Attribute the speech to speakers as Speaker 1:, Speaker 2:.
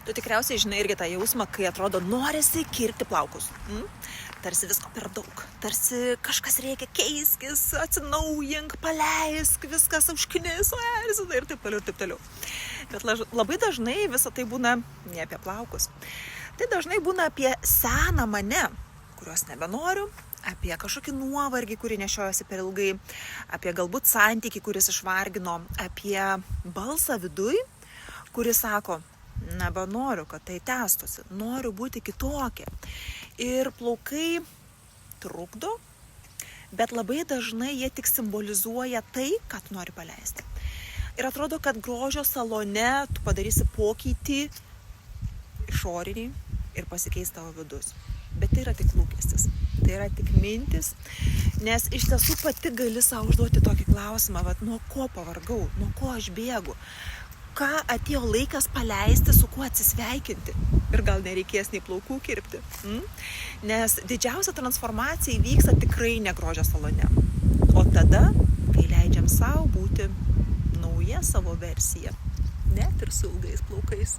Speaker 1: Tu tikriausiai žinai irgi tą jausmą, kai atrodo norisi kirpti plaukus. Tarsi visko per daug, tarsi kažkas reikia keiskis, atsinaujink, paleisk, viskas užknis, erzina ir taip toliau. Bet labai dažnai visą tai būna ne apie plaukus. Tai dažnai būna apie seną mane, kurios nebenoriu, apie kažkokį nuovargį, kurį nešiojasi per ilgai, apie galbūt santykį, kuris išvargino, apie balsą viduj, kuris sako, nebenoriu, kad tai tęstusi, noriu būti kitokia. Ir plaukai trukdo, bet labai dažnai jie tik simbolizuoja tai, ką tu nori paleisti. Ir atrodo, kad grožio salone tu padarysi pokytį išorinį ir pasikeis tavo vidus. Bet tai yra tik lūkestis, tai yra tik mintis, nes iš tiesų pati gali sau užduoti tokį klausimą, nuo ko pavargau, nuo ko aš bėgu, ką atėjo laikas paleisti, su kuo atsisveikinti ir gal nereikės nei plaukų kirpti. Nes didžiausia transformacija įvyksta tikrai ne grožio salone, o tada, kai leidžiam sau būti nauja savo versija, net ir su ilgais plaukais.